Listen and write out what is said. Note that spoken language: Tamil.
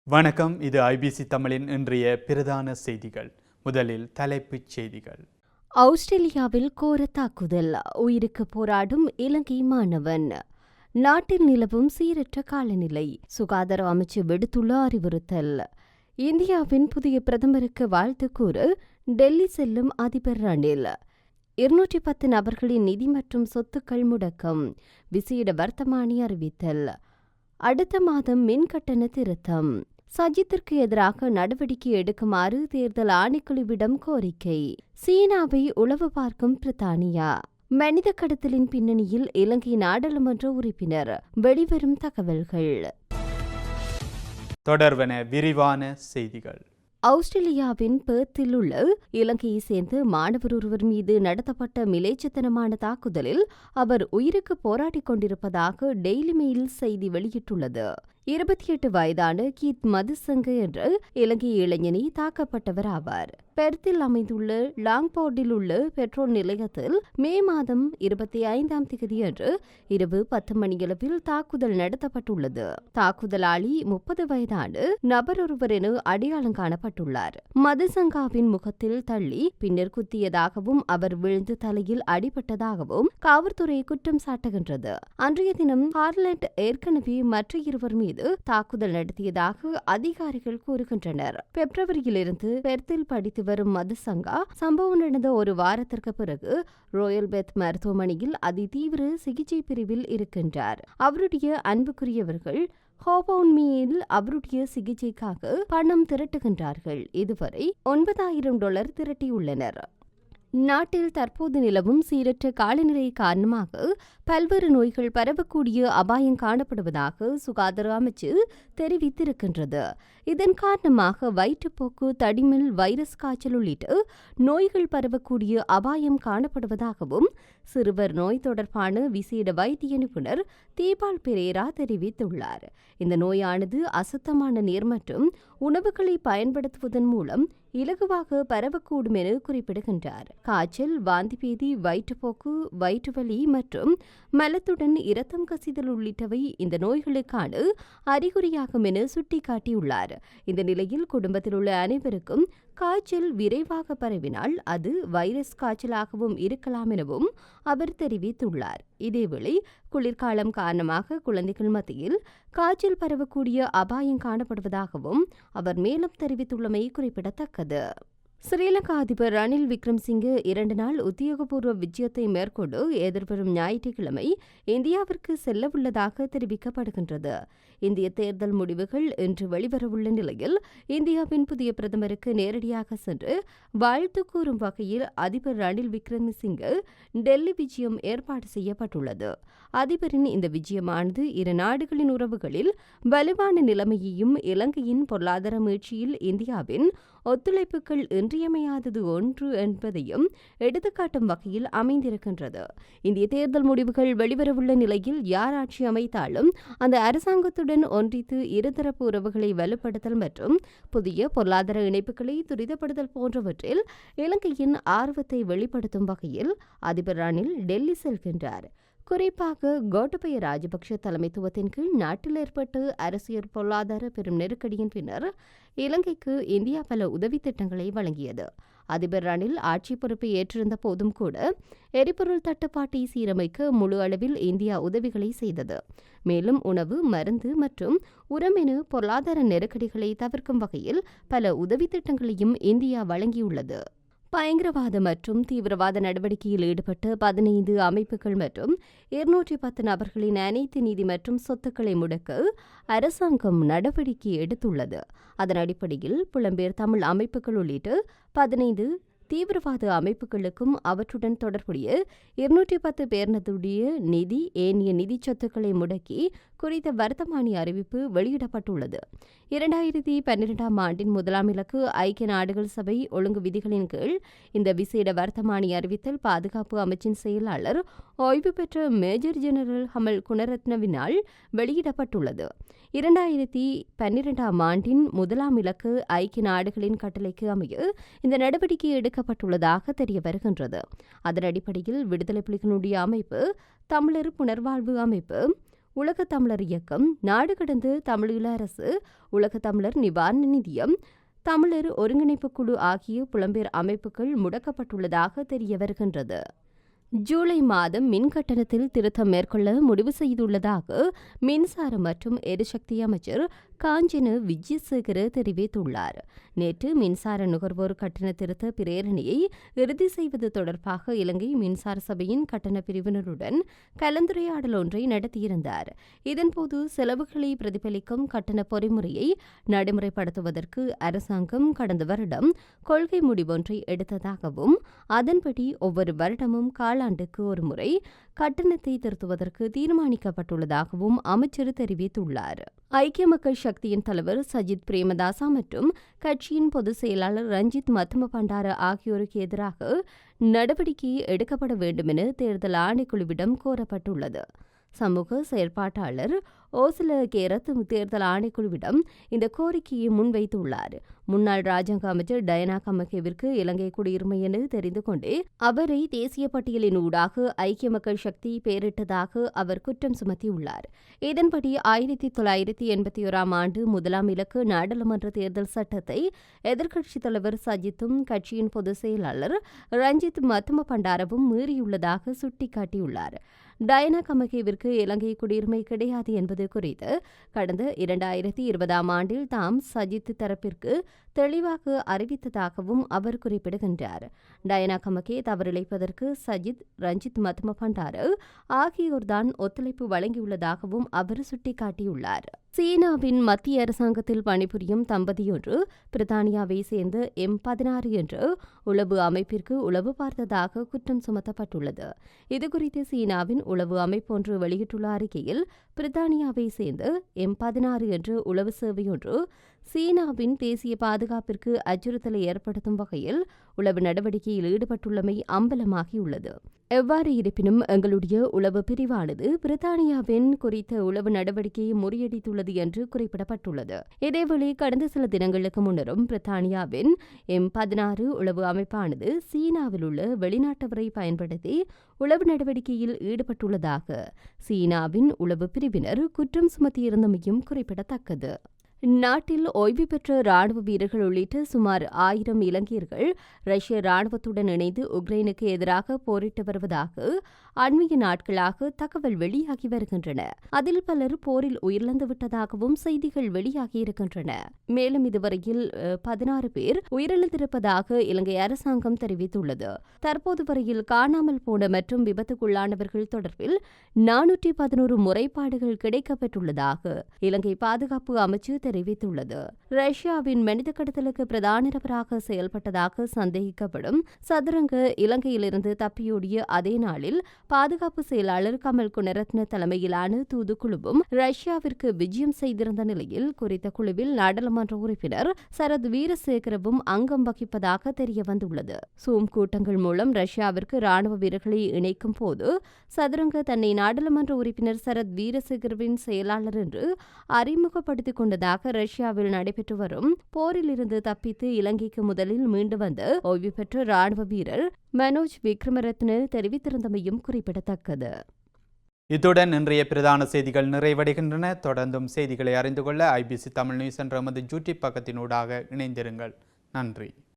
வணக்கம். இது ஐபிசி தமிழின் இன்றைய பிரதான செய்திகள். முதலில் தலைப்புச் செய்திகள். ஆஸ்திரேலியாவில் கோர தாக்குதல், உயிருக்கு போராடும் இலங்கை மாணவன். நாட்டில் நிலவும் சீரற்ற காலநிலை, சுகாதார அமைச்சு விடுத்துள்ள அறிவுறுத்தல். இந்தியாவின் புதிய பிரதமருக்கு வாழ்த்து கூற டெல்லி செல்லும் அதிபர் ரணில். 210 நபர்களின் நிதி மற்றும் சொத்துக்கள் முடக்கம், விசேட வர்த்தமானி அறிவித்தல். அடுத்த மாதம் மின் கட்டண திருத்தம். சஜித்திற்கு எதிராக நடவடிக்கை எடுக்குமாறு தேர்தல் ஆணைக்குழுவிடம் கோரிக்கை. சீனாவை உளவு பார்க்கும் பிரித்தானியா. மனித கடத்தலின் பின்னணியில் இலங்கை நாடாளுமன்ற உறுப்பினர். வெளிவரும் தகவல்கள். தொடர்வன விரிவான செய்திகள். ஆஸ்திரேலியாவின் பெர்த்தில் உள்ள இலங்கையை சேர்ந்த மாணவர் ஒருவர் மீது நடத்தப்பட்ட மிலேச்சத்தனமான தாக்குதலில் அவர் உயிருக்கு போராடிக் கொண்டிருப்பதாக டெய்லி மெயில் செய்தி வெளியிட்டுள்ளது. 28 வயதான கீத் மதுசங்க என்ற இலங்கை இளைஞனி தாக்கப்பட்டவர் ஆவார். பெர்த்தில் அமைந்துள்ள லாங்போர்டில் உள்ள பெட்ரோல் நிலையத்தில் மே மாதம் 25ஆம் தேதியன்று இரவு 10 மணியளவில் தாக்குதல் நடத்தப்பட்டுள்ளது. தாக்குதலாளி 30 வயதான நபர் ஒருவர் என அடையாளம் காணப்பட்டுள்ளார். மதுசங்காவின் முகத்தில் தள்ளி பின்னர் குத்தியதாகவும் அவர் விழுந்து தலையில் அடிபட்டதாகவும் காவல்துறை குற்றம் சாட்டுகின்றது. அன்றைய தினம் ஹார்லண்ட் ஏற்கனவே மற்ற இருவர் மீது தாக்குதல் நடத்தியதாக அதிகாரிகள் கூறுகின்றனர். பிப்ரவரியிலிருந்து பெர்த்தில் படித்து வரும் மதுசங்கா சம்பவம் நடந்த ஒரு வாரத்திற்கு பிறகு ராயல் பெத் மருத்துவமனையில் அதிதீவிர சிகிச்சை பிரிவில் இருக்கின்றார். அவருடைய அன்புக்குரியவர்கள் ஹோபவுன்மியில் அவருடைய சிகிச்சைக்காக பணம் திரட்டுகின்றார்கள். இதுவரை $9,000 திரட்டியுள்ளனர். நாட்டில் தற்போது நிலவும் சீரற்ற காலநிலை காரணமாக பல்வேறு நோய்கள் பரவக்கூடிய அபாயம் காணப்படுவதாக சுகாதார அமைச்சு தெரிவித்திருக்கின்றது. இதன் காரணமாக வயிற்றுப்போக்கு, தடிமல், வைரஸ் காய்ச்சல் உள்ளிட்ட நோய்கள் பரவக்கூடிய அபாயம் காணப்படுவதாகவும் சிறுவர் நோய் தொடர்பான விசேட வைத்திய நிபுணர் தீபால் பெரேரா தெரிவித்துள்ளார். இந்த நோயானது அசுத்தமான நீர் மற்றும் உணவுகளை பயன்படுத்துவதன் மூலம் இலகுவாக பரவக்கூடும் என குறிப்பிடுகின்றார். காய்ச்சல், வாந்திபேதி, வயிற்றுப்போக்கு, வயிற்றுவலி மற்றும் மலத்துடன் இரத்தம் கசிதல் உள்ளிட்டவை இந்த நோய்களுக்கான அறிகுறியாகும் என சுட்டிக்காட்டியுள்ளார். இந்த நிலையில் குடும்பத்தில் உள்ள அனைவருக்கும் காய்ச்சல் விரைவாக பரவினால் அது வைரஸ் காய்ச்சலாகவும் இருக்கலாம் எனவும் அவர் தெரிவித்துள்ளார். இதேவேளை குளிர்காலம் காரணமாக குழந்தைகள் மத்தியில் காய்ச்சல் பரவக்கூடிய அபாயம் காணப்படுவதாகவும் அவர் மேலும் தெரிவித்துள்ளமை குறிப்பிடத்தக்கது. ஸ்ரீலங்கா அதிபர் ரணில் விக்ரமசிங்கே 2 நாள் உத்தியோகபூர்வ விஜயத்தை மேற்கொண்டு எதிர்வரும் ஞாயிற்றுக்கிழமை இந்தியாவிற்கு செல்லவுள்ளதாக தெரிவிக்கப்படுகின்றது. இந்திய தேர்தல் முடிவுகள் இன்று வெளிவரவுள்ள நிலையில் இந்தியாவின் புதிய பிரதமருக்கு நேரடியாக சென்று வாழ்த்து கூறும் வகையில் அதிபர் ரணில் விக்ரமசிங்கே டெல்லி விஜயம் ஏற்பாடு செய்யப்பட்டுள்ளது. அதிபரின் இந்த விஜயமானது இரு நாடுகளின் உறவுகளில் வலுவான நிலைமையையும் இலங்கையின் பொருளாதார மீட்சியில் இந்தியாவின் ஒத்துழைப்புகள் இன்றியமையாதது ஒன்று என்பதையும் எடுத்துக்காட்டும் வகையில் அமைந்திருக்கின்றது. இந்திய தேர்தல் முடிவுகள் வெளிவரவுள்ள நிலையில் யார் ஆட்சி அமைத்தாலும் அந்த அரசாங்கத்துடன் ஒன்றித்து இருதரப்பு உறவுகளை வலுப்படுத்தல் மற்றும் புதிய பொருளாதார இணைப்புகளை துரிதப்படுத்தல் போன்றவற்றில் இலங்கையின் ஆர்வத்தை வெளிப்படுத்தும் வகையில் அதிபர் ரணில் டெல்லி செல்கின்றார். குறிப்பாக கோட்டபய ராஜபக்ஷ தலைமைத்துவத்தின் கீழ் நாட்டில் ஏற்பட்ட அரசியல் பொருளாதார பெரும் நெருக்கடியின் பின்னர் இலங்கைக்கு இந்தியா பல உதவி திட்டங்களை வழங்கியது. அதிபர் ரணில் ஆட்சி பொறுப்பை ஏற்றிருந்த போதும் கூட எரிபொருள் தட்டுப்பாட்டை சீரமைக்க முழு அளவில் இந்தியா உதவிகளை செய்தது. மேலும் உணவு, மருந்து மற்றும் உரம் என பொருளாதார நெருக்கடிகளை தவிர்க்கும் வகையில் பல உதவி திட்டங்களையும் இந்தியா வழங்கியுள்ளது. பயங்கரவாத மற்றும் தீவிரவாத நடவடிக்கையில் ஈடுபட்ட 15 அமைப்புகள் மற்றும் 210 நபர்களின் அனைத்து நிதி மற்றும் சொத்துக்களை முடக்க அரசாங்கம் நடவடிக்கை எடுத்துள்ளது. அதன் அடிப்படையில் புலம்பெயர் தமிழ் அமைப்புகள் உள்ளிட்ட 15 தீவிரவாத அமைப்புகளுக்கும் அவற்றுடன் தொடர்புடைய 210 பேரினதுடைய நிதி, ஏனைய நிதி சொத்துக்களை முடக்கி குறித்த வர்த்தமானி அறிவிப்பு வெளியிடப்பட்டுள்ளது. 2012ஆம் ஆண்டின் முதலாம் இலக்கு ஐக்கிய நாடுகள் சபை ஒழுங்கு விதிகளின் கீழ் இந்த விசேட வர்த்தமானி அறிவித்தல் பாதுகாப்பு அமைச்சின் செயலாளர் ஓய்வு பெற்ற மேஜர் ஜெனரல் ஹமல் குணரத்னவினால் வெளியிடப்பட்டுள்ளது. 2012ஆம் ஆண்டின் முதலாம் இலக்கு ஐக்கிய நாடுகளின் கட்டளைக்கு அமைய இந்த நடவடிக்கை எடுக்கப்பட்டுள்ளதாக தெரிய வருகின்றது. அதன் அடிப்படையில் விடுதலை புலிகளுடைய அமைப்பு, தமிழர் புனர்வாழ்வு அமைப்பு, உலகத் தமிழர் இயக்கம், நாடு கடந்து தமிழீழ அரசு, உலகத் தமிழர் நிவாரண நிதியம், தமிழர் ஒருங்கிணைப்பு குழு ஆகிய புலம்பெயர் அமைப்புகள் முடக்கப்பட்டுள்ளதாக தெரிய வருகின்றது. ஜூலை மாதம் மின் கட்டணத்தில் திருத்தம் மேற்கொள்ள முடிவு செய்துள்ளதாக மின்சார மற்றும் எரிசக்தி அமைச்சர் காஞ்சன விஜயசேகர தெரிவித்துள்ளார். நேற்று மின்சார நுகர்வோர் கட்டண திருத்த பிரேரணையை இறுதி செய்வது தொடர்பாக இலங்கை மின்சார சபையின் கட்டண பிரிவினருடன் கலந்துரையாடல் ஒன்றை நடத்தியிருந்தார். இதன்போது செலவுகளை பிரதிபலிக்கும் கட்டண பொறிமுறையை நடைமுறைப்படுத்துவதற்கு அரசாங்கம் கடந்த வருடம் கொள்கை முடிவொன்றை எடுத்ததாகவும் அதன்படி ஒவ்வொரு வருடமும் காலாண்டுக்கு ஒருமுறை கட்டணத்தை திருத்துவதற்கு தீர்மானிக்கப்பட்டுள்ளதாகவும் அமைச்சர் தெரிவித்துள்ளார். ஐக்கிய மக்கள் சக்தியின் தலைவர் சஜித் பிரேமதாசா மற்றும் கட்சியின் பொதுச் செயலாளர் ரஞ்சித் மத்தும பண்டார ஆகியோருக்கு எதிராக நடவடிக்கை எடுக்கப்பட வேண்டும் என தேர்தல் ஆணைக்குழுவிடம் கோரப்பட்டுள்ளது. சமூக செயற்பாட்டாளர் ஓசில கேரத் தேர்தல் ஆணைக்குழுவிடம் இந்த கோரிக்கையை முன்வைத்துள்ளார். முன்னாள் ராஜாங்க அமைச்சர் டயனா கமகேவிற்கு இலங்கை குடியுரிமை என தெரிந்து கொண்டே அவரை தேசிய பட்டியலின் ஊடாக ஐக்கிய மக்கள் சக்தி பெயரிட்டதாக அவர் குற்றம் சுமத்தியுள்ளார். இதன்படி 1981 ஆண்டு 1ஆம் இலக்கு நாடாளுமன்ற தேர்தல் சட்டத்தை எதிர்க்கட்சித் தலைவர் சஜித்தும் கட்சியின் பொதுச் செயலாளர் ரஞ்சித் மத்தும பண்டாரவும் மீறியுள்ளதாக சுட்டிக்காட்டியுள்ளார். டயனா கமகேவிற்கு இலங்கை குடியுரிமை கிடையாது என்பது குறித்து கடந்த 2020 ஆண்டில் தாம் சஜித் தரப்பிற்கு தெளிவாக அறிவித்ததாகவும் அவர் குறிப்பிடுகின்றார். டயனா கமகே தவறிழைப்பதற்கு சஜித், ரஞ்சித் மத்தும பண்டார ஆகியோர்தான் ஒத்துழைப்பு வழங்கியுள்ளதாகவும் அவர் சுட்டிக்காட்டியுள்ளார். சீனாவின் மத்திய அரசாங்கத்தில் பணிபுரியும் தம்பதியொன்று பிரித்தானியாவை சேர்ந்த M16 என்ற உளவு அமைப்பிற்கு உளவு பார்த்ததாக குற்றம் சுமத்தப்பட்டுள்ளது. இதுகுறித்து சீனாவின் உளவு அமைப்பொன்று வெளியிட்டுள்ள அறிக்கையில் பிரித்தானியாவை சேர்ந்த M16 என்ற உளவு சேவையொன்று சீனாவின் தேசிய பாதுகாப்பிற்கு அச்சுறுத்தலை ஏற்படுத்தும் வகையில் உளவு நடவடிக்கையில் ஈடுபட்டுள்ளமை அம்பலமாகியுள்ளது. எவ்வாறு இருப்பினும் எங்களுடைய உளவு பிரிவானது பிரித்தானியாவின் குறித்த உளவு நடவடிக்கையை முறியடித்துள்ளது என்று குறிப்பிடப்பட்டுள்ளது. இதேவேளை கடந்த சில தினங்களுக்கு முன்னரும் பிரித்தானியாவின் M16 உளவு அமைப்பானது சீனாவில் உள்ள வெளிநாட்டவரை பயன்படுத்தி உளவு நடவடிக்கையில் ஈடுபட்டுள்ளதாக சீனாவின் உளவு பிரிவினர் குற்றம் சுமத்தியிருந்தமையும் குறிப்பிடத்தக்கது. நாட்டில் ஓய்வு பெற்ற ராணுவ வீரர்கள் உள்ளிட்ட சுமார் 1000 இலங்கையர்கள் ரஷ்ய ராணுவத்துடன் இணைந்து உக்ரைனுக்கு எதிராக போரிட்டு வருவதாக அண்மைய நாட்களாக தகவல் வெளியாகி வருகின்றன. அதில் பலர் போரில் உயிரிழந்து விட்டதாகவும் செய்திகள் வெளியாகியிருக்கின்றன. மேலும் இதுவரையில் 16 பேர் உயிரிழந்திருப்பதாக இலங்கை அரசாங்கம் தெரிவித்துள்ளது. தற்போது வரையில் காணாமல் போன மற்றும் விபத்துக்குள்ளானவர்கள் தொடர்பில் 411 முறைப்பாடுகள் கிடைக்கப்பெற்றுள்ளதாக இலங்கை பாதுகாப்பு அமைச்சு தெரிவித்துள்ளது. ரஷ்யாவின் மனித கடத்தலுக்கு பிரதான நபராக செயல்பட்டதாக சந்தேகிக்கப்படும் சதுரங்க இலங்கையிலிருந்து தப்பியோடிய அதே நாளில் பாதுகாப்பு செயலாளர் கமல் குணரத்ன தலைமையிலான தூதுக்குழுவும் ரஷ்யாவிற்கு விஜயம் செய்திருந்த நிலையில் குறித்த குழுவில் நாடாளுமன்ற உறுப்பினர் சரத் வீரசேகரவும் அங்கம் வகிப்பதாக தெரியவந்துள்ளது. சூம் கூட்டங்கள் மூலம் ரஷ்யாவிற்கு ராணுவ வீரர்களை இணைக்கும் போது சதுரங்க தன்னை நாடாளுமன்ற உறுப்பினர் சரத் வீரசேகரவின் செயலாளர் என்று அறிமுகப்படுத்திக் கொண்டதாக ரஷ்யாவில் நடைபெற்று வரும் போரிலிருந்து தப்பித்து இலங்கைக்கு முதலில் மீண்டு வந்த ஓய்வு பெற்ற ராணுவ வீரர் மனோஜ் விக்ரமரத்ன தெரிவித்திருந்தமையும் குறிப்பிடத்தக்கது. இத்துடன் இன்றைய பிரதான செய்திகள் நிறைவடைகின்றன. தொடர்ந்தும் செய்திகளை அறிந்து கொள்ள IBC தமிழ் நியூஸ் என்ற எமது யூடியூப் பக்கத்தினூடாக இணைந்திருங்கள். நன்றி.